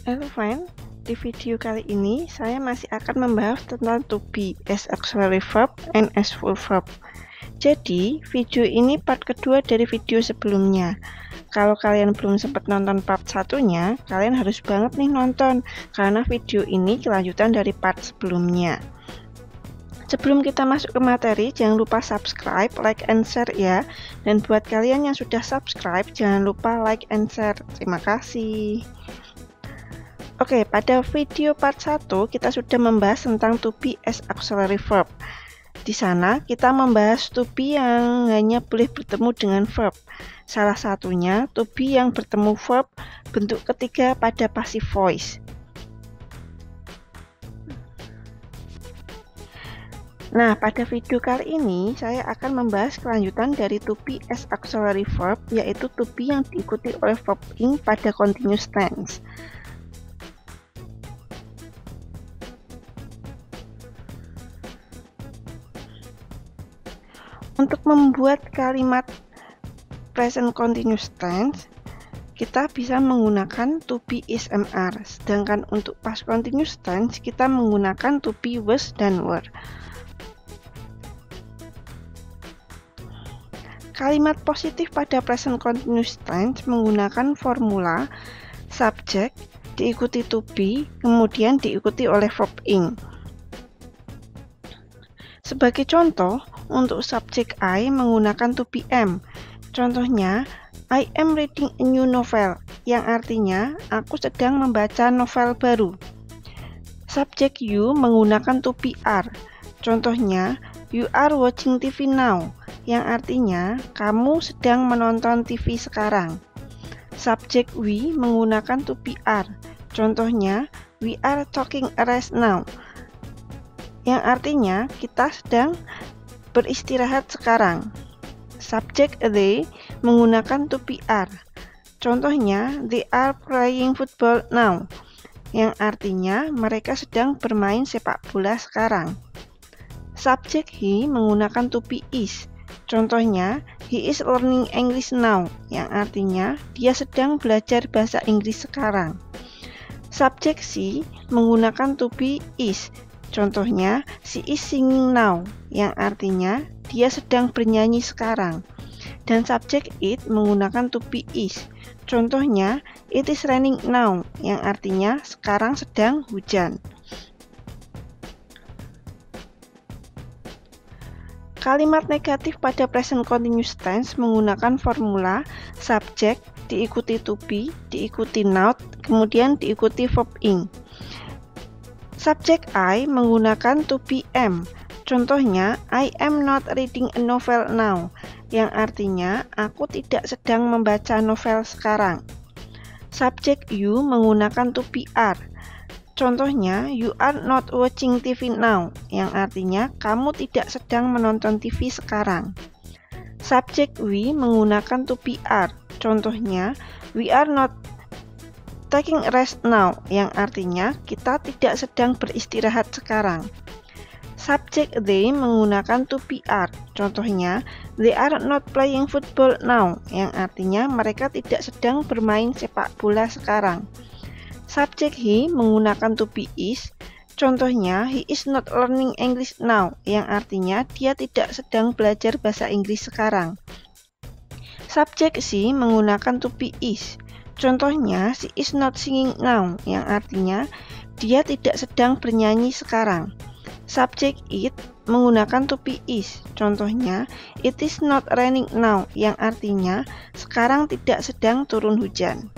Halo friend, di video kali ini saya masih akan membahas tentang to be as auxiliary verb and as full verb. Jadi, video ini part kedua dari video sebelumnya. Kalau kalian belum sempat nonton part satunya, kalian harus banget nih nonton, karena video ini kelanjutan dari part sebelumnya. Sebelum kita masuk ke materi, jangan lupa subscribe, like, and share ya. Dan buat kalian yang sudah subscribe, jangan lupa like and share. Terima kasih. Oke, pada video part 1 kita sudah membahas tentang to be as auxiliary verb. Di sana kita membahas to be yang hanya boleh bertemu dengan verb. Salah satunya to be yang bertemu verb bentuk ketiga pada passive voice. Nah, pada video kali ini saya akan membahas kelanjutan dari to be as auxiliary verb, yaitu to be yang diikuti oleh verb ing pada continuous tense. Untuk membuat kalimat present continuous tense, kita bisa menggunakan to be is mr. Sedangkan untuk past continuous tense, kita menggunakan to be was dan were. Kalimat positif pada present continuous tense menggunakan formula subject diikuti to be, kemudian diikuti oleh verb ing. Sebagai contoh, untuk subjek I menggunakan to be am. Contohnya, I am reading a new novel, yang artinya aku sedang membaca novel baru. Subjek you menggunakan to be are. Contohnya, you are watching TV now, yang artinya kamu sedang menonton TV sekarang. Subjek we menggunakan to be are. Contohnya, we are talking a rest now, yang artinya kita sedang beristirahat sekarang. Subjek they menggunakan to be are. Contohnya, they are playing football now, yang artinya mereka sedang bermain sepak bola sekarang. Subjek he menggunakan to be is. Contohnya, he is learning English now, yang artinya dia sedang belajar bahasa Inggris sekarang. Subjek she menggunakan to be is. Contohnya, she is singing now, yang artinya dia sedang bernyanyi sekarang. Dan subjek it menggunakan to be is. Contohnya, it is raining now, yang artinya sekarang sedang hujan. Kalimat negatif pada present continuous tense menggunakan formula subject diikuti to be, diikuti not, kemudian diikuti verb ing. Subjek I menggunakan to be am. Contohnya, I am not reading a novel now, yang artinya aku tidak sedang membaca novel sekarang. Subjek you menggunakan to be are. Contohnya, you are not watching TV now, yang artinya kamu tidak sedang menonton TV sekarang. Subjek we menggunakan to be are. Contohnya, we are not taking rest now, yang artinya kita tidak sedang beristirahat sekarang. Subjek they menggunakan to be are. Contohnya, they are not playing football now, yang artinya mereka tidak sedang bermain sepak bola sekarang. Subjek he menggunakan to be is. Contohnya, he is not learning English now, yang artinya dia tidak sedang belajar bahasa Inggris sekarang. Subjek she menggunakan to be is. Contohnya, she is not singing now, yang artinya dia tidak sedang bernyanyi sekarang. Subjek it menggunakan to be is. Contohnya, it is not raining now, yang artinya sekarang tidak sedang turun hujan.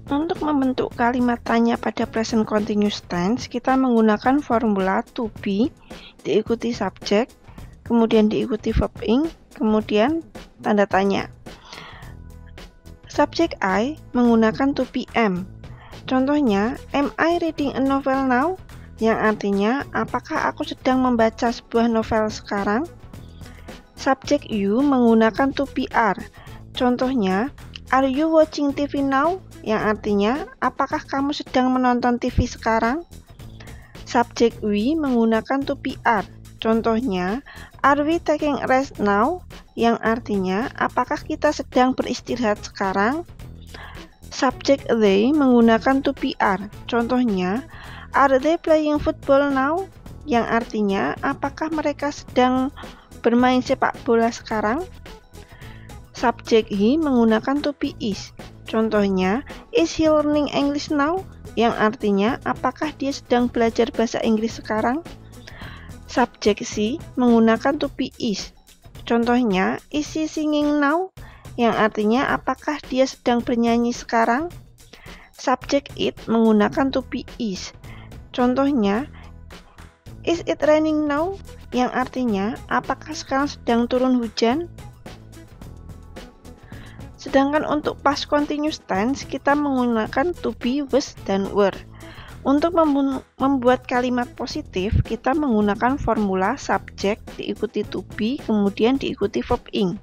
Untuk membentuk kalimat tanya pada present continuous tense, kita menggunakan formula to be diikuti subjek, kemudian diikuti verb ing, kemudian tanda tanya. Subjek I menggunakan to be am. Contohnya, am I reading a novel now? Yang artinya, apakah aku sedang membaca sebuah novel sekarang? Subjek you menggunakan to be are. Contohnya, are you watching TV now? Yang artinya, apakah kamu sedang menonton TV sekarang? Subjek we menggunakan to be are. Contohnya, are we taking rest now? Yang artinya, apakah kita sedang beristirahat sekarang? Subjek they menggunakan to be are. Contohnya, are they playing football now? Yang artinya, apakah mereka sedang bermain sepak bola sekarang? Subjek he menggunakan to be is. Contohnya, is he learning English now? Yang artinya, apakah dia sedang belajar bahasa Inggris sekarang? Subjek she menggunakan to be is. Contohnya, is she singing now? Yang artinya, apakah dia sedang bernyanyi sekarang? Subjek it menggunakan to be is. Contohnya, is it raining now? Yang artinya, apakah sekarang sedang turun hujan? Sedangkan untuk past continuous tense, kita menggunakan to be, was, dan were. Untuk membuat kalimat positif, kita menggunakan formula subject diikuti to be, kemudian diikuti verb ing.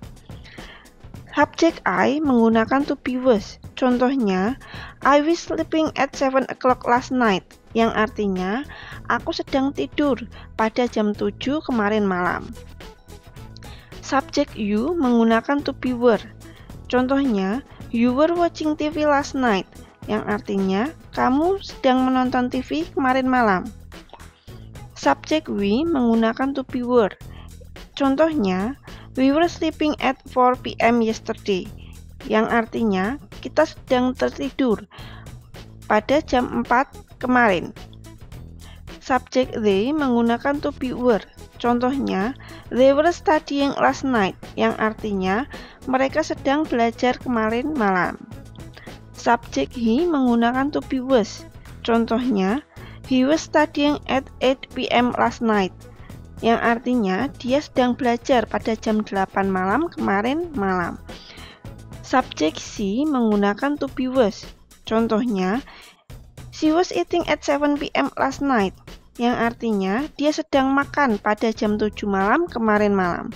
Subjek I menggunakan to be was. Contohnya, I was sleeping at 7 o'clock last night. Yang artinya, aku sedang tidur pada jam 7 kemarin malam. Subjek you menggunakan to be were. Contohnya, you were watching TV last night. Yang artinya, kamu sedang menonton TV kemarin malam. Subjek we menggunakan to be were. Contohnya, we were sleeping at 4 p.m. yesterday. Yang artinya, kita sedang tertidur pada jam 4 kemarin. Subjek they menggunakan to be were. Contohnya, they were studying last night. Yang artinya, mereka sedang belajar kemarin malam. Subjek he menggunakan to be was. Contohnya, he was studying at 8 p.m. last night. Yang artinya, dia sedang belajar pada jam 8 malam kemarin malam. Subjek she menggunakan to be was. Contohnya, she was eating at 7 p.m. last night. Yang artinya, dia sedang makan pada jam 7 malam kemarin malam.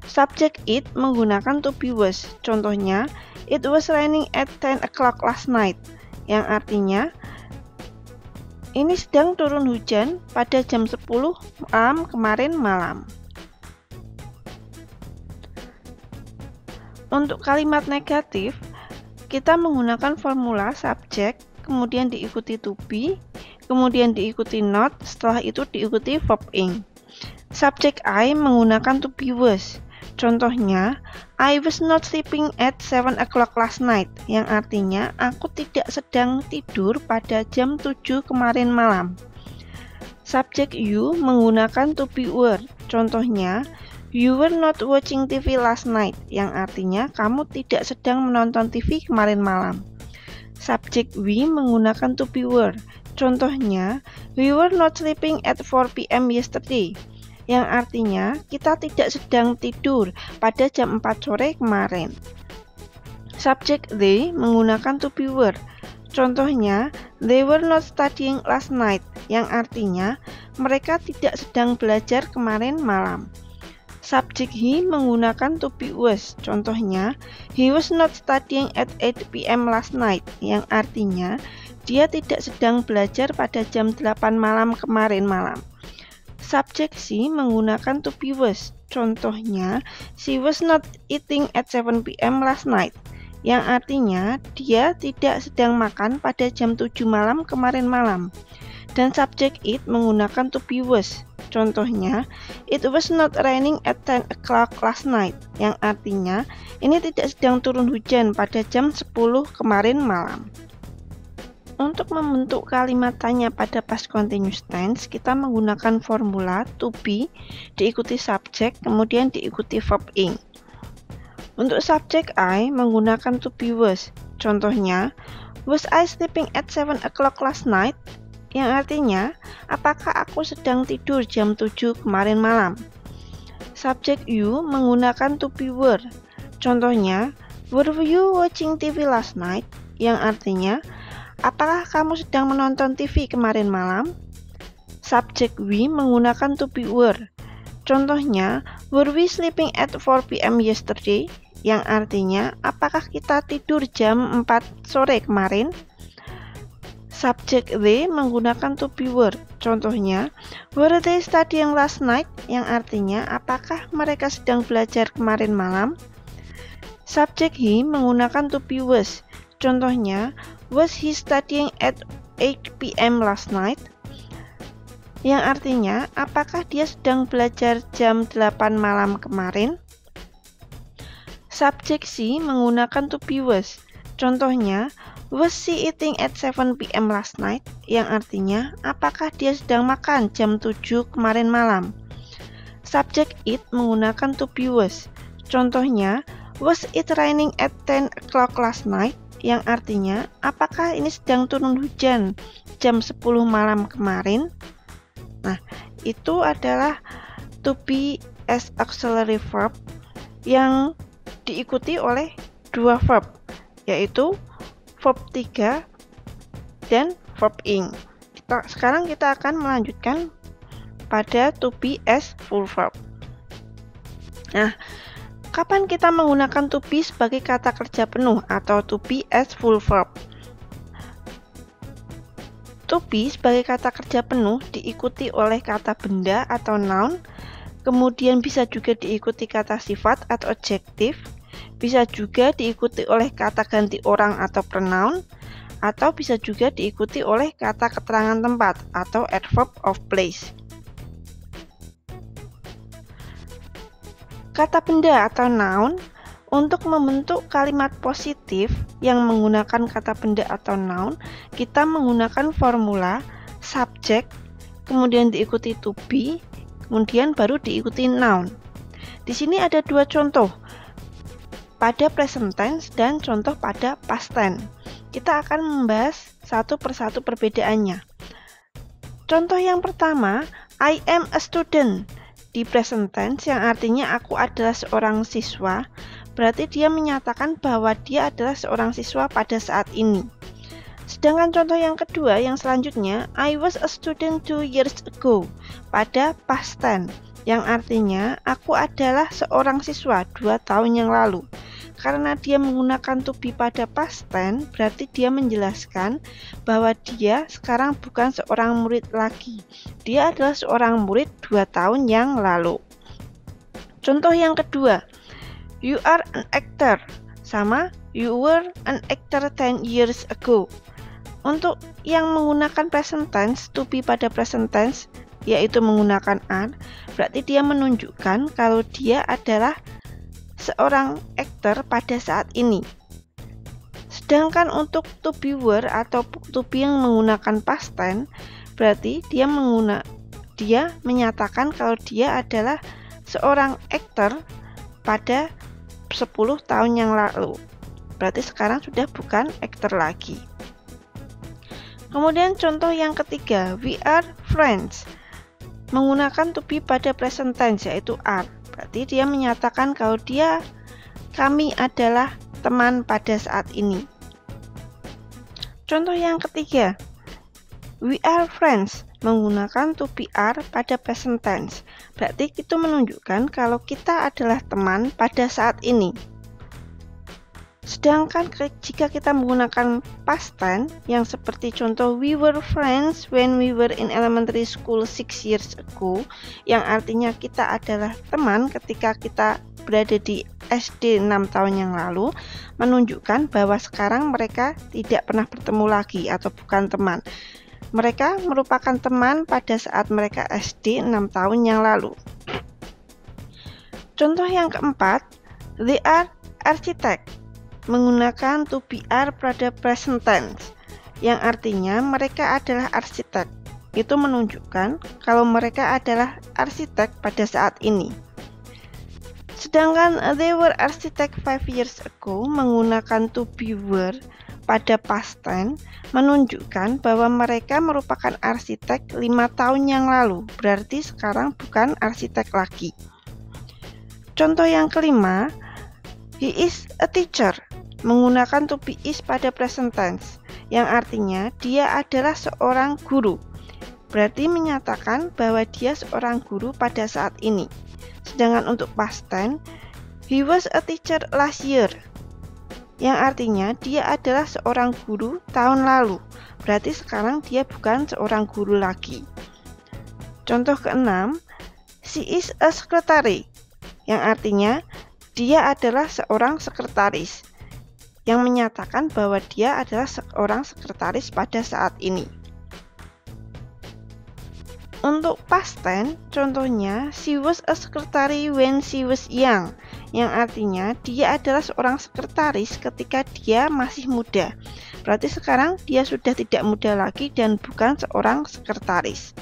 Subjek it menggunakan to be was. Contohnya, it was raining at 10 o'clock last night. Yang artinya, ini sedang turun hujan pada jam 10 malam kemarin malam. Untuk kalimat negatif, kita menggunakan formula subjek, kemudian diikuti to be, kemudian diikuti not, setelah itu diikuti verb ing. Subjek I menggunakan to be was. Contohnya, I was not sleeping at 7 o'clock last night. Yang artinya, aku tidak sedang tidur pada jam 7 kemarin malam. Subjek you menggunakan to be were. Contohnya, you were not watching TV last night. Yang artinya, kamu tidak sedang menonton TV kemarin malam. Subjek we menggunakan to be were. Contohnya, we were not sleeping at 4 p.m. yesterday. Yang artinya, kita tidak sedang tidur pada jam 4 sore kemarin. Subjek they menggunakan to be were. Contohnya, they were not studying last night. Yang artinya, mereka tidak sedang belajar kemarin malam. Subjek he menggunakan to be was. Contohnya, he was not studying at 8 p.m. last night. Yang artinya, dia tidak sedang belajar pada jam 8 malam kemarin malam. Subjek she menggunakan to be was. Contohnya, she was not eating at 7 p.m. last night. Yang artinya, dia tidak sedang makan pada jam 7 malam kemarin malam. Dan subjek it menggunakan to be was. Contohnya, it was not raining at 10 o'clock last night. Yang artinya, ini tidak sedang turun hujan pada jam 10 kemarin malam. Untuk membentuk kalimat tanya pada past continuous tense, kita menggunakan formula to be, diikuti subjek, kemudian diikuti verb ing. Untuk subjek I menggunakan to be was. Contohnya, was I sleeping at 7 o'clock last night? Yang artinya, apakah aku sedang tidur jam 7 kemarin malam? Subjek you menggunakan to be were. Contohnya, were you watching TV last night? Yang artinya, apakah kamu sedang menonton TV kemarin malam? Subjek we menggunakan to be were. Contohnya, were we sleeping at 4 p.m. yesterday? Yang artinya, apakah kita tidur jam 4 sore kemarin? Subjek they menggunakan to be were. Contohnya, were they studying last night? Yang artinya, apakah mereka sedang belajar kemarin malam? Subjek he menggunakan to be was. Contohnya, was he studying at 8 p.m. last night? Yang artinya, apakah dia sedang belajar jam 8 malam kemarin? Subjek C menggunakan to be was. Contohnya, was she eating at 7 p.m. last night? Yang artinya, apakah dia sedang makan jam 7 kemarin malam? Subjek it menggunakan to be was. Contohnya, was it raining at 10 o'clock last night? Yang artinya, apakah ini sedang turun hujan jam 10 malam kemarin? Nah, itu adalah to be as auxiliary verb yang diikuti oleh dua verb, yaitu verb 3 dan verb ing. Sekarang kita akan melanjutkan pada to be as full verb. Nah, kapan kita menggunakan to be sebagai kata kerja penuh atau to be as full verb? To be sebagai kata kerja penuh diikuti oleh kata benda atau noun, kemudian bisa juga diikuti kata sifat atau adjektif, bisa juga diikuti oleh kata ganti orang atau pronoun, atau bisa juga diikuti oleh kata keterangan tempat atau adverb of place. Kata benda atau noun untuk membentuk kalimat positif yang menggunakan kata benda atau noun, kita menggunakan formula subject, kemudian diikuti to be, kemudian baru diikuti noun. Di sini ada dua contoh, pada present tense dan contoh pada past tense. Kita akan membahas satu persatu perbedaannya. Contoh yang pertama, I am a student. Di present tense yang artinya aku adalah seorang siswa, berarti dia menyatakan bahwa dia adalah seorang siswa pada saat ini. Sedangkan contoh yang kedua yang selanjutnya, I was a student 2 years ago, pada past tense, yang artinya aku adalah seorang siswa 2 tahun yang lalu. Karena dia menggunakan to be pada past tense, berarti dia menjelaskan bahwa dia sekarang bukan seorang murid lagi. Dia adalah seorang murid 2 tahun yang lalu. Contoh yang kedua, you are an actor, sama you were an actor 10 years ago. Untuk yang menggunakan present tense, to be pada present tense, yaitu menggunakan are, berarti dia menunjukkan kalau dia adalah seorang aktor pada saat ini. Sedangkan untuk to be were atau to be yang menggunakan past tense, berarti dia menyatakan kalau dia adalah seorang aktor pada 10 tahun yang lalu. Berarti sekarang sudah bukan aktor lagi. Kemudian contoh yang ketiga, we are friends. Menggunakan to be pada present tense yaitu are. Berarti dia menyatakan kalau kami adalah teman pada saat ini. Contoh yang ketiga, we are friends. Menggunakan to be are pada present tense. Berarti itu menunjukkan kalau kita adalah teman pada saat ini. Sedangkan jika kita menggunakan past tense yang seperti contoh we were friends when we were in elementary school 6 years ago, yang artinya kita adalah teman ketika kita berada di SD 6 tahun yang lalu, menunjukkan bahwa sekarang mereka tidak pernah bertemu lagi atau bukan teman. Mereka merupakan teman pada saat mereka SD 6 tahun yang lalu. Contoh yang keempat, they are architect. Menggunakan to be are pada present tense, yang artinya mereka adalah arsitek. Itu menunjukkan kalau mereka adalah arsitek pada saat ini. Sedangkan they were architect 5 years ago menggunakan to be were pada past tense menunjukkan bahwa mereka merupakan arsitek 5 tahun yang lalu, berarti sekarang bukan arsitek lagi. Contoh yang kelima, he is a teacher. Menggunakan to be is pada present tense, yang artinya dia adalah seorang guru. Berarti menyatakan bahwa dia seorang guru pada saat ini. Sedangkan untuk past tense, he was a teacher last year, yang artinya dia adalah seorang guru tahun lalu. Berarti sekarang dia bukan seorang guru lagi. Contoh keenam, she is a secretary, yang artinya dia adalah seorang sekretaris. yang menyatakan bahwa dia adalah seorang sekretaris pada saat ini. Untuk past tense, contohnya, she was a secretary when she was young, yang artinya dia adalah seorang sekretaris ketika dia masih muda. Berarti sekarang dia sudah tidak muda lagi dan bukan seorang sekretaris.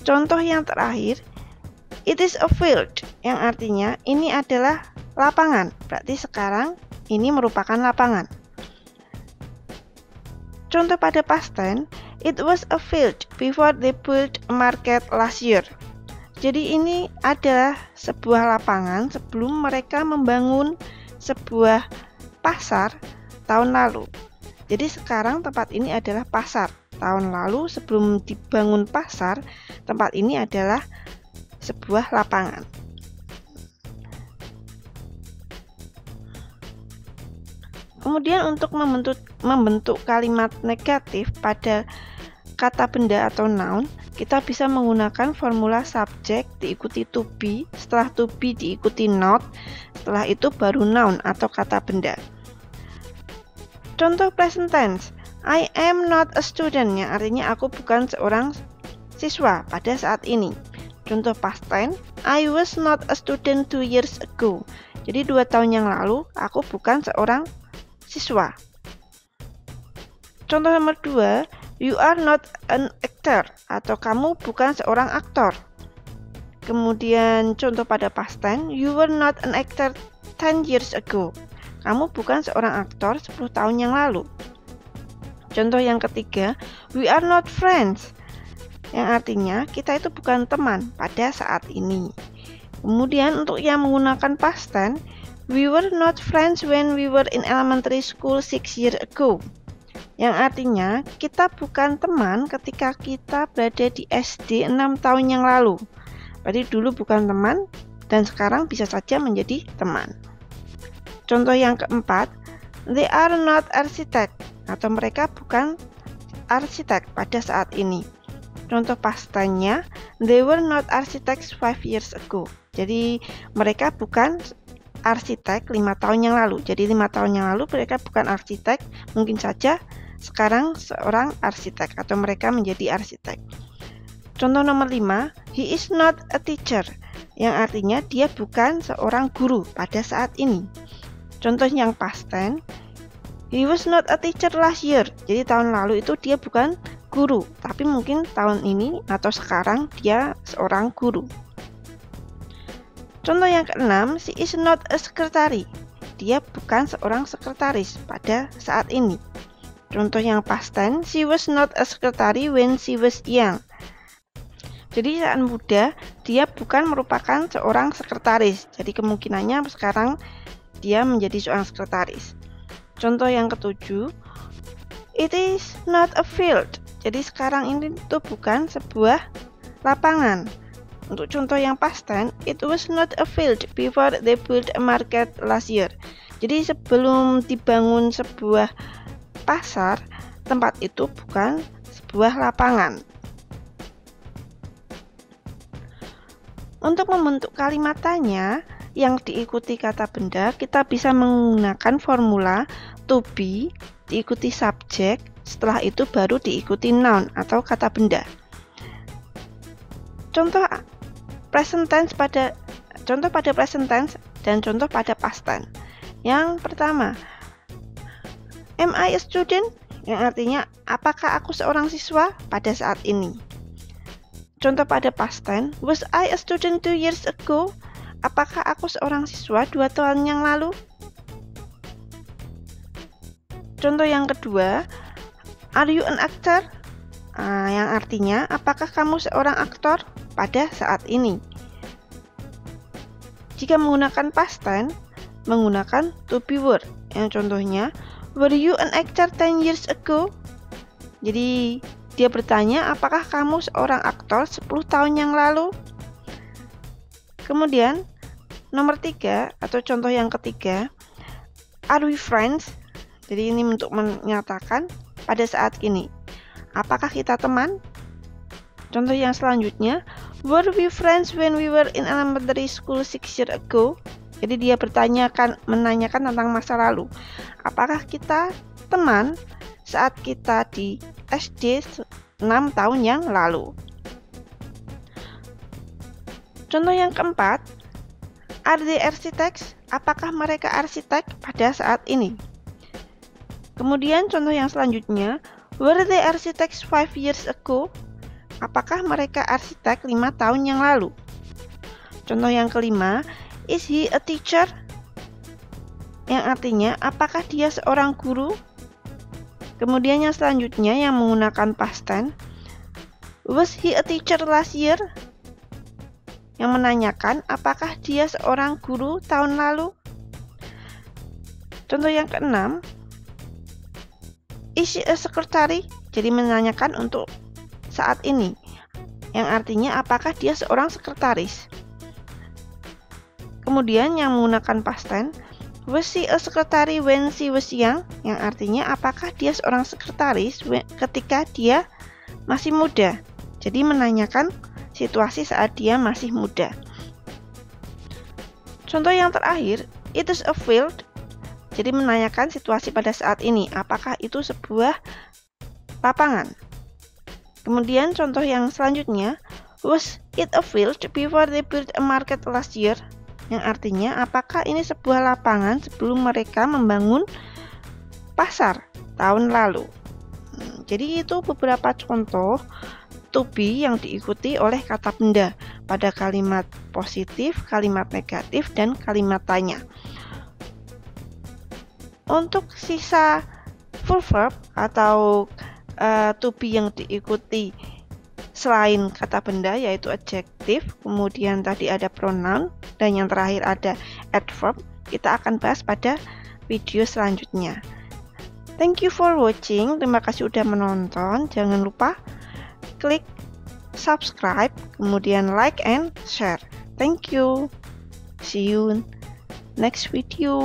Contoh yang terakhir, it is a field, yang artinya ini adalah lapangan. Berarti sekarang ini merupakan lapangan. Contoh pada past tense, it was a field before they built a market last year. Jadi ini adalah sebuah lapangan sebelum mereka membangun sebuah pasar tahun lalu. Jadi sekarang tempat ini adalah pasar. Tahun lalu sebelum dibangun pasar, tempat ini adalah sebuah lapangan. Kemudian untuk membentuk kalimat negatif pada kata benda atau noun, kita bisa menggunakan formula subject diikuti to be, setelah to be diikuti not, setelah itu baru noun atau kata benda. Contoh present tense, I am not a student, yang artinya aku bukan seorang siswa pada saat ini. Contoh past tense, I was not a student 2 years ago. Jadi 2 tahun yang lalu aku bukan seorang siswa. Contoh nomor 2, you are not an actor, atau kamu bukan seorang aktor. Kemudian contoh pada past tense, you were not an actor 10 years ago. Kamu bukan seorang aktor 10 tahun yang lalu. Contoh yang ketiga, we are not friends, yang artinya kita itu bukan teman pada saat ini. Kemudian untuk yang menggunakan past tense, we were not friends when we were in elementary school 6 years ago, yang artinya kita bukan teman ketika kita berada di SD 6 tahun yang lalu. Berarti dulu bukan teman dan sekarang bisa saja menjadi teman. Contoh yang keempat, they are not architect, atau mereka bukan arsitek pada saat ini. Contoh past tense-nya, they were not architects 5 years ago. Jadi mereka bukan arsitek 5 tahun yang lalu. Jadi 5 tahun yang lalu mereka bukan arsitek, mungkin saja sekarang seorang arsitek atau mereka menjadi arsitek. Contoh nomor 5, he is not a teacher, yang artinya dia bukan seorang guru pada saat ini. Contoh yang past tense, he was not a teacher last year. Jadi tahun lalu itu dia bukan guru, tapi mungkin tahun ini atau sekarang dia seorang guru. Contoh yang keenam, she is not a secretary. Dia bukan seorang sekretaris pada saat ini. Contoh yang past tense, she was not a secretary when she was young. Jadi saat muda, dia bukan merupakan seorang sekretaris. Jadi kemungkinannya sekarang dia menjadi seorang sekretaris. Contoh yang ketujuh, it is not a field. Jadi sekarang ini itu bukan sebuah lapangan. Untuk contoh yang past tense, it was not a field before they built a market last year. Jadi sebelum dibangun sebuah pasar, tempat itu bukan sebuah lapangan. Untuk membentuk kalimat tanya yang diikuti kata benda, kita bisa menggunakan formula to be diikuti subjek, setelah itu baru diikuti noun atau kata benda. Contoh pada present tense dan contoh pada past tense. Yang pertama, am I a student? Yang artinya apakah aku seorang siswa pada saat ini. Contoh pada past tense, was I a student 2 years ago? Apakah aku seorang siswa 2 tahun yang lalu? Contoh yang kedua, are you an actor? Yang artinya, apakah kamu seorang aktor pada saat ini? Jika menggunakan past tense, menggunakan to be were. Yang contohnya, were you an actor 10 years ago? Jadi, dia bertanya, apakah kamu seorang aktor 10 tahun yang lalu? Kemudian, nomor 3 atau contoh yang ketiga, are we friends? Jadi ini untuk menyatakan pada saat ini, apakah kita teman? Contoh yang selanjutnya, were we friends when we were in elementary school 6 years ago? Jadi dia menanyakan tentang masa lalu. Apakah kita teman saat kita di SD 6 tahun yang lalu? Contoh yang keempat, are they architects? Apakah mereka arsitek pada saat ini? Kemudian contoh yang selanjutnya, were they architects 5 years ago? Apakah mereka arsitek 5 tahun yang lalu? Contoh yang kelima, is he a teacher? Yang artinya, apakah dia seorang guru? Kemudian yang selanjutnya yang menggunakan past tense, was he a teacher last year? Yang menanyakan, apakah dia seorang guru tahun lalu? Contoh yang keenam, is she a secretary? Jadi menanyakan untuk saat ini, yang artinya apakah dia seorang sekretaris. Kemudian yang menggunakan past tense, was she a secretary when she was young? Yang artinya apakah dia seorang sekretaris ketika dia masih muda. Jadi menanyakan situasi saat dia masih muda. Contoh yang terakhir, it is a field. Jadi menanyakan situasi pada saat ini, apakah itu sebuah lapangan. Kemudian contoh yang selanjutnya, was it a field before they built a market last year? Yang artinya apakah ini sebuah lapangan sebelum mereka membangun pasar tahun lalu. Jadi itu beberapa contoh to be yang diikuti oleh kata benda pada kalimat positif, kalimat negatif, dan kalimat tanya. Untuk sisa full verb atau to be yang diikuti selain kata benda yaitu adjektif, kemudian tadi ada pronoun, dan yang terakhir ada adverb, kita akan bahas pada video selanjutnya. Thank you for watching, terima kasih sudah menonton. Jangan lupa klik subscribe, kemudian like and share. Thank you. See you next video.